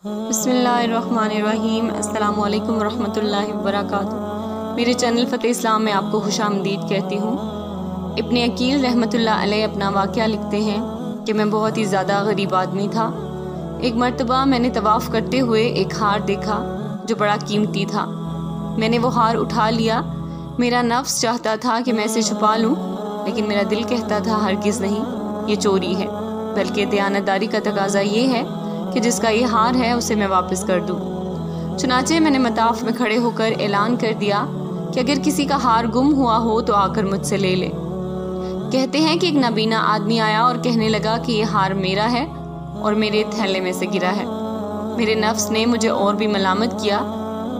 بسم اللہ الرحمن الرحیم۔ السلام علیکم ورحمۃ اللہ وبرکاتہ۔ میرے چینل فتح اسلام میں آپ کو خوش آمدید کہتی ہوں۔ ابن عقیل رحمۃ اللہ علیہ اپنا واقعہ لکھتے ہیں کہ میں بہت ہی زیادہ غریب آدمی تھا۔ ایک مرتبہ میں نے طواف کرتے ہوئے ایک ہار دیکھا جو بڑا قیمتی تھا۔ میں نے وہ ہار اٹھا لیا۔ میرا نفس چاہتا تھا کہ میں اسے چھپا لوں، لیکن میرا دل کہتا تھا ہرگز نہیں، یہ چوری ہے، بلکہ دیانتداری کا تقاضا یہ ہے کہ جس کا یہ ہار ہے اسے میں واپس کر دوں۔ چنانچہ میں نے مطاف میں کھڑے ہو کر اعلان کر دیا کہ اگر کسی کا ہار گم ہوا ہو تو آ کر مجھ سے لے لے۔ کہتے ہیں کہ ایک نابینا آدمی آیا اور کہنے لگا کہ یہ ہار میرا ہے اور میرے تھیلے میں سے گرا ہے۔ میرے نفس نے مجھے اور بھی ملامت کیا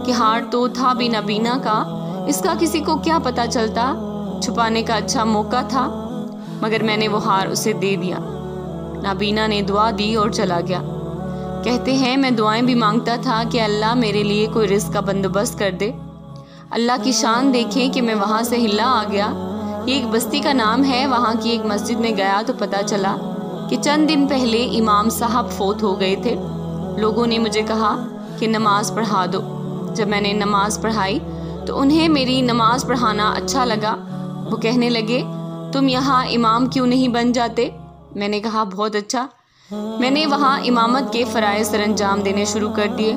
کہ ہار تو تھا بھی نابینا کا، اس کا کسی کو کیا پتہ چلتا، چھپانے کا اچھا موقع تھا، مگر میں نے وہ ہار اسے دے دیا۔ نابینا نے دعا دی اور چلا گیا۔ کہتے ہیں میں دعائیں بھی مانگتا تھا کہ اللہ میرے لیے کوئی رزق کا بندوبست کر دے۔ اللہ کی شان دیکھیں کہ میں وہاں سے ہلا آ گیا۔ یہ ایک بستی کا نام ہے، وہاں کی ایک مسجد میں گیا تو پتہ چلا کہ چند دن پہلے امام صاحب فوت ہو گئے تھے۔ لوگوں نے مجھے کہا کہ نماز پڑھا دو۔ جب میں نے نماز پڑھائی تو انہیں میری نماز پڑھانا اچھا لگا۔ وہ کہنے لگے تم یہاں امام کیوں نہیں بن جاتے؟ میں نے کہا بہت اچھا۔ میں نے وہاں امامت کے فرائض سر انجام دینے شروع کر دیے۔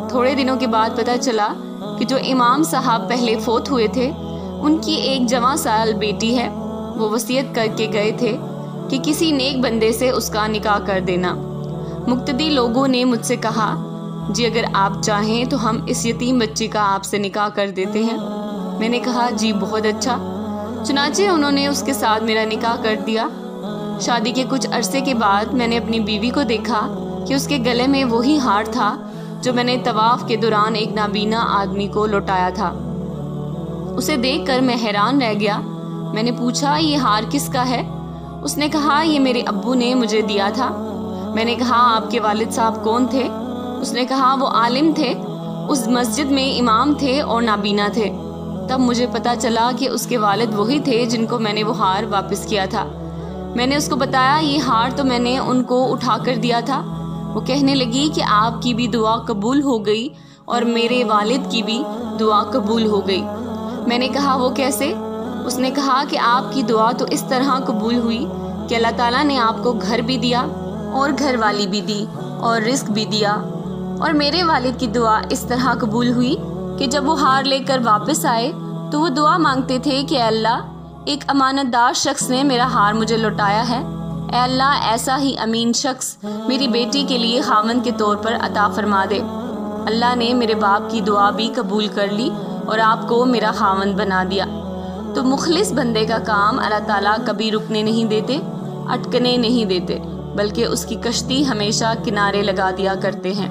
تھوڑے دنوں کے بعد پتہ چلا کہ جو امام صاحب پہلے فوت ہوئے تھے ان کی ایک جوان سال بیٹی ہے۔ وہ وصیت کر کے گئے تھے کہ کسی نیک بندے سے اس کا نکاح کر دینا۔ مقتدی لوگوں نے مجھ سے کہا جی اگر آپ چاہیں تو ہم اس یتیم بچی کا آپ سے نکاح کر دیتے ہیں۔ میں نے کہا جی بہت اچھا۔ چنانچہ انہوں نے اس کے ساتھ میرا نکاح کر دیا۔ شادی کے کچھ عرصے کے بعد میں نے اپنی بیوی کو دیکھا کہ اس کے گلے میں وہی ہار تھا جو میں نے طواف کے دوران ایک نابینا آدمی کو لوٹایا تھا۔ اسے دیکھ کر میں حیران رہ گیا۔ میں نے پوچھا یہ ہار کس کا ہے؟ اس نے کہا یہ میرے ابو نے مجھے دیا تھا۔ میں نے کہا آپ کے والد صاحب کون تھے؟ اس نے کہا وہ عالم تھے، اس مسجد میں امام تھے اور نابینا تھے۔ تب مجھے پتا چلا کہ اس کے والد وہی تھے جن کو میں نے وہ ہار واپس کیا تھا۔ میں نے اس کو بتایا یہ ہار تو میں نے ان کو اٹھا کر دیا تھا۔ وہ کہنے لگی کہ آپ کی بھی دعا قبول ہو گئی اور میرے والد کی بھی دعا قبول ہو گئی۔ میں نے کہا وہ کیسے؟ اس نے کہا کہ آپ کی دعا تو اس طرح قبول ہوئی کہ اللہ تعالیٰ نے آپ کو گھر بھی دیا اور گھر والی بھی دی اور رزق بھی دیا، اور میرے والد کی دعا اس طرح قبول ہوئی کہ جب وہ ہار لے کر واپس آئے تو وہ دعا مانگتے تھے کہ اے اللہ ایک امانت دار شخص نے میرا ہار مجھے لوٹایا ہے، اے اللہ ایسا ہی امین شخص میری بیٹی کے لیے خاوند کے طور پر عطا فرما دے۔ اللہ نے میرے باپ کی دعا بھی قبول کر لی اور آپ کو میرا خاوند بنا دیا۔ تو مخلص بندے کا کام اللہ تعالیٰ کبھی رکنے نہیں دیتے، اٹکنے نہیں دیتے، بلکہ اس کی کشتی ہمیشہ کنارے لگا دیا کرتے ہیں۔